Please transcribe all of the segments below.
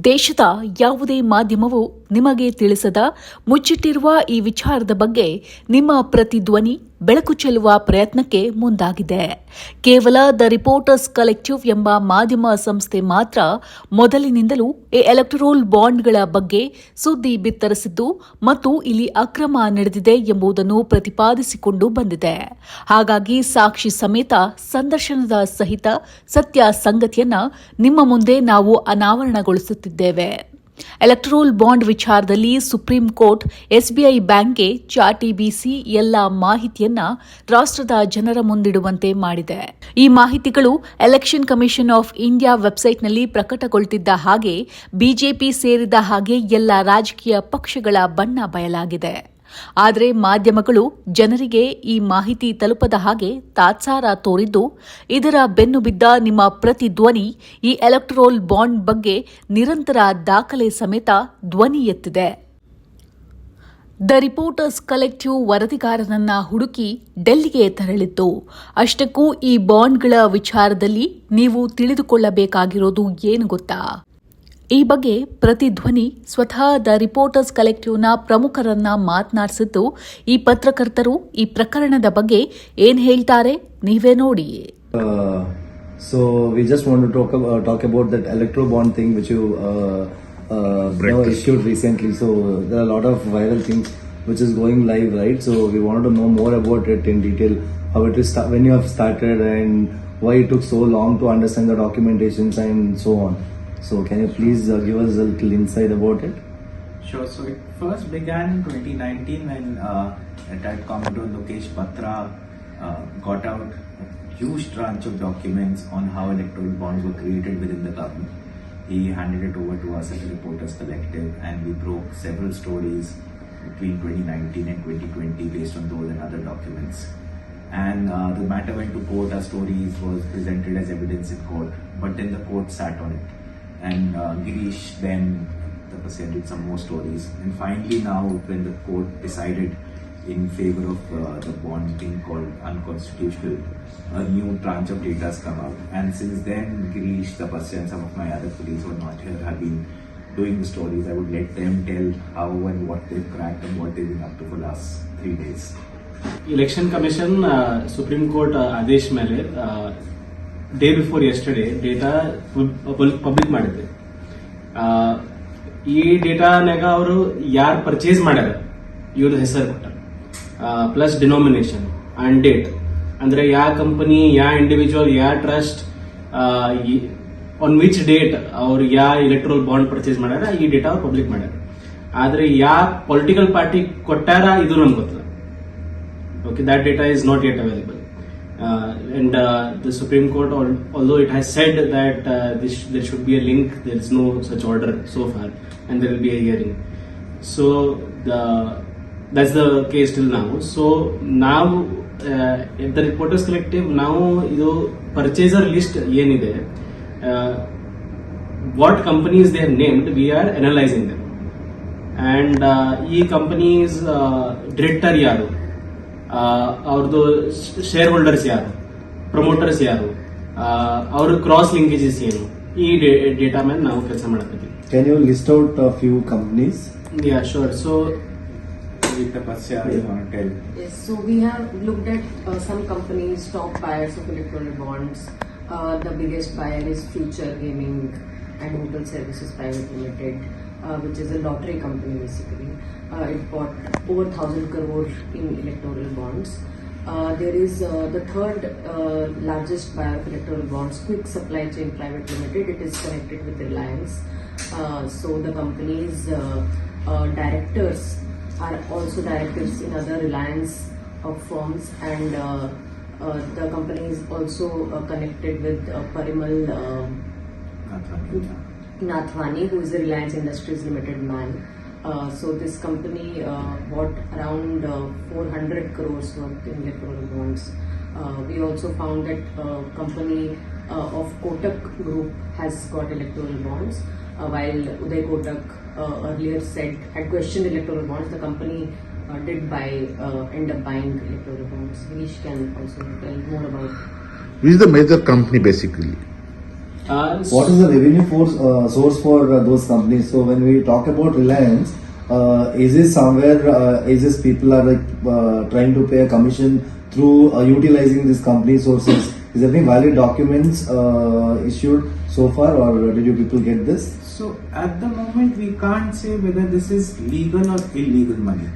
ದೇಶದ ಯಾವುದೇ ಮಾಧ್ಯಮವು ನಿಮಗೆ ತಿಳಿಸದ ಮುಚ್ಚಿಟ್ಟಿರುವ ಈ ವಿಚಾರದ ಬಗ್ಗೆ ನಿಮ್ಮ ಪ್ರತಿಧ್ವನಿ ಬೆಳಕು ಚೆಲ್ಲುವ ಪ್ರಯತ್ನಕ್ಕೆ ಮುಂದಾಗಿದೆ. ಕೇವಲ ದ ರಿಪೋರ್ಟರ್ಸ್ ಕಲೆಕ್ಟಿವ್ ಎಂಬ ಮಾಧ್ಯಮ ಸಂಸ್ಥೆ ಮಾತ್ರ ಮೊದಲಿನಿಂದಲೂ ಈ ಎಲೆಕ್ಟೋರಲ್ ಬಾಂಡ್ಗಳ ಬಗ್ಗೆ ಸುದ್ದಿ ಬಿತ್ತರಿಸಿದ್ದು ಮತ್ತು ಇಲ್ಲಿ ಅಕ್ರಮ ನಡೆದಿದೆ ಎಂಬುದನ್ನು ಪ್ರತಿಪಾದಿಸಿಕೊಂಡು ಬಂದಿದೆ. ಹಾಗಾಗಿ ಸಾಕ್ಷಿ ಸಮೇತ ಸಂದರ್ಶನದ ಸಹಿತ ಸತ್ಯ ಸಂಗತಿಯನ್ನ ನಿಮ್ಮ ಮುಂದೆ ನಾವು ಅನಾವರಣಗೊಳಿಸುತ್ತಿದ್ದೇವೆ. ಎಲೆಕ್ಟೋರಲ್ ಬಾಂಡ್ ವಿಚಾರದಲ್ಲಿ ಸುಪ್ರೀಂ ಕೋರ್ಟ್ ಎಸ್ಬಿಐ ಬ್ಯಾಂಕ್ಗೆ ಚಾಟಿ ಬೀಸಿ ಎಲ್ಲ ಮಾಹಿತಿಯನ್ನ ರಾಷ್ಟ್ರದ ಜನರ ಮುಂದಿಡುವಂತೆ ಮಾಡಿದೆ. ಈ ಮಾಹಿತಿಗಳು ಎಲೆಕ್ಷನ್ ಕಮಿಷನ್ ಆಫ್ ಇಂಡಿಯಾ ವೆಬ್ಸೈಟ್ನಲ್ಲಿ ಪ್ರಕಟಗೊಳ್ತಿದ್ದ ಹಾಗೆ ಬಿಜೆಪಿ ಸೇರಿದ ಹಾಗೆ ಎಲ್ಲ ರಾಜಕೀಯ ಪಕ್ಷಗಳ ಬಣ್ಣ ಬಯಲಾಗಿದೆ. ಆದರೆ ಮಾಧ್ಯಮಗಳು ಜನರಿಗೆ ಈ ಮಾಹಿತಿ ತಲುಪದ ಹಾಗೆ ತಾತ್ಸಾರ ತೋರಿದ್ದು, ಇದರ ಬೆನ್ನು ಬಿದ್ದ ನಿಮ್ಮ ಪ್ರತಿಧ್ವನಿ ಈ ಎಲೆಕ್ಟೋರಲ್ ಬಾಂಡ್ ಬಗ್ಗೆ ನಿರಂತರ ದಾಖಲೆ ಸಮೇತ ಧ್ವನಿ ಎತ್ತಿದೆ. ದ ರಿಪೋರ್ಟರ್ಸ್ ಕಲೆಕ್ಟಿವ್ ವರದಿಗಾರನನ್ನ ಹುಡುಕಿ ಡೆಲ್ಲಿಗೆ ತೆರಳಿತ್ತು. ಅಷ್ಟಕ್ಕೂ ಈ ಬಾಂಡ್ಗಳ ವಿಚಾರದಲ್ಲಿ ನೀವು ತಿಳಿದುಕೊಳ್ಳಬೇಕಾಗಿರೋದು ಏನು ಗೊತ್ತಾ? ಈ ಬಗ್ಗೆ ಪ್ರತಿಧ್ವನಿ ಸ್ವತಃ ದ ರಿಪೋರ್ಟರ್ಸ್ ಕಲೆಕ್ಟಿವ್ನ ಪ್ರಮುಖರನ್ನ ಮಾತನಾಡಿಸಿದ್ದು. ಈ ಪತ್ರಕರ್ತರು ಈ ಪ್ರಕರಣದ ಬಗ್ಗೆ ಏನ್ ಹೇಳ್ತಾರೆ ನೀವೇ ನೋಡಿ. So we just want to talk about that electoral bond thing which you issued recently. So there are a lot of viral things which is going live, right? So we wanted to know more about it in detail, how it is when you have started and why it took so long to understand the documentations and so on. So can you please give us a little insight about it? Sure. So it first began in 2019 when retired Commodore Lokesh Batra got out a huge tranche of documents on how electoral bonds were created within the government. He handed it over to us at the Reporters Collective, and we broke several stories between 2019 and 2020 based on those and other documents. And the matter went to court. Our stories was presented as evidence in court, but then the court sat on it. And Girish then presented some more stories, and finally now when the court decided in favor of the bond being called unconstitutional, a new tranche of data has come out, and since then Girish, Tapasya and some of my other colleagues who are not here have been doing the stories. I would let them tell how and what they've cracked and what they've been up to for last 3 days. Election Commission Supreme Court ಆದೇಶ ಮೇಲೆ day before yesterday data public ಮಾಡಿದ್ರಿ. ಈ ಡೇಟಾನಾಗ ಅವರು ಯಾರು purchase ಮಾಡ್ಯಾರ ಇವ್ರ ಹೆಸರು ಕೊಟ್ಟ, ಪ್ಲಸ್ ಡಿನಾಮಿನೇಷನ್ ಅಂಡ್ ಡೇಟ್, ಅಂದ್ರೆ ಯಾವ ಕಂಪನಿ, ಯಾವ ಇಂಡಿವಿಜುವಲ್, ಯಾವ ಟ್ರಸ್ಟ್, ಆನ್ ವಿಚ್ ಡೇಟ್ ಅವ್ರು ಯಾವ ಎಲೆಕ್ಟ್ರಲ್ ಬಾಂಡ್ ಪರ್ಚೇಸ್ ಮಾಡ್ಯಾರ ಈ ಡೇಟಾ ಅವ್ರು ಪಬ್ಲಿಕ್ ಮಾಡ್ಯಾರ. ಆದ್ರೆ ಯಾವ ಪೊಲಿಟಿಕಲ್ ಪಾರ್ಟಿ ಕೊಟ್ಟಾರ ಇದು ನಮ್ಗೆ ಗೊತ್ತಿಲ್ಲ. Okay, that data is not yet available. And the Supreme Court, although it has said that there should be a link, there is no such order so far, and there will be a hearing. So that's the case till now. So now at the Reporters Collective, now idu purchaser list yenide, what companies they have named, we are analyzing them. And ee companies director yaru, ಅವ್ರದ್ದು share holders ಯಾರು, promoters ಯಾರು, ಅವ್ರ cross linkages ಏನು, ಈ data ಮೇಲೆ ನಾವು ಕೆಲಸ ಮಾಡಕತ್ತೀವಿ. Can you list out a few companies? Yeah, sure. So Tapasya, you want to tell? Yes, so we have looked at some companies, top buyers of electoral bonds. The biggest buyer is Future Gaming and Hotel Services Private Limited, which is a lottery company basically. It bought over 1,000 crore in electoral bonds. There is the third largest buyer of electoral bonds, Quick Supply Chain Private Limited. It is connected with Reliance. So the company's directors are also directors in other Reliance firms, and the company is also connected with Parimal Nathwani, who is a Reliance Industries Limited man. So this company bought around 400 crores worth in electoral bonds. We also found that company of Kotak Group has got electoral bonds, while Uday Kotak earlier said had questioned electoral bonds. The company did end up buying electoral bonds. Girish can also tell more about. Which is the major company basically? What is the revenue source for those companies? So when we talk about Reliance, is this somewhere? Is this people are like trying to pay a commission through utilizing this company sources? Is there any valid documents issued so far, or did you people get this? So at the moment we can't say whether this is legal or illegal money.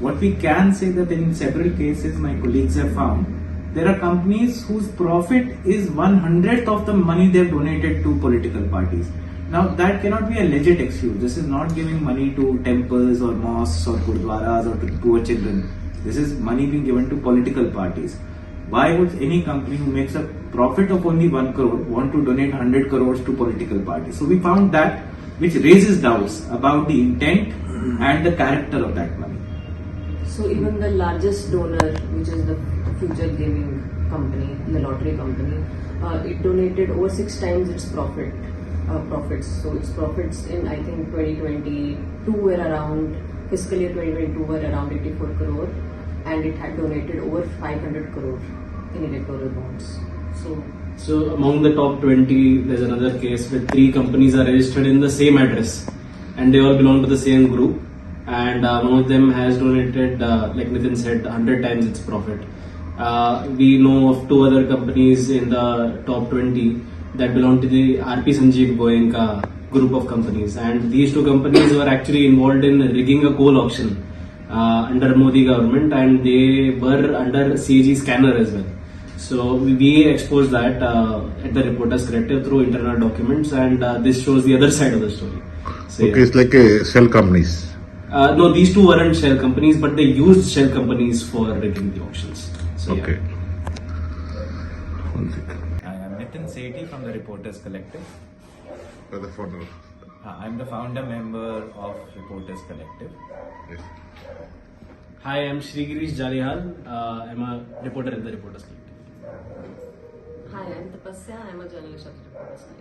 What we can say that in several cases my colleagues have found, there are companies whose profit is 1/100th of the money they've donated to political parties. Now that cannot be a legit excuse. This is not giving money to temples or mosques or gurdwaras or to poor children. This is money being given to political parties. Why would any company who makes a profit of only 1 crore want to donate 100 crores to political parties? So we found that, which raises doubts about the intent and the character of that money. So even the largest donor, which is the Future Gaming company, the lottery company, it donated over 6 times its profits. So its profits in I think 2022 were around, fiscal year 2022 were around 84 crore, and it had donated over 500 crore in electoral bonds. So among the top 20, there's another case where 3 companies are registered in the same address, and they all belong to the same group. And one of them has donated, like Nitin said, 100 times its profit. We know of 2 other companies in the top 20 that belong to the RP Sanjeev Goenka group of companies, and these 2 companies were actually involved in rigging a coal auction under Modi government, and they were under CAG scanner as well. So we exposed that at the Reporters Collective through internal documents, and this shows the other side of the story. So, Okay, it's like a shell companies. no, these 2 weren't shell companies, but they used shell companies for rigging the auctions. So, Okay. Yeah. One second. I am Nitin Sethi from the Reporters Collective. For the photo. I'm the founder member of Reporters Collective. Yes. Hi, I'm Shri Girish Jalihal. I'm a reporter at the Reporters Collective. Hi, I'm Tapasya. I'm a journalist at the Reporters Collective.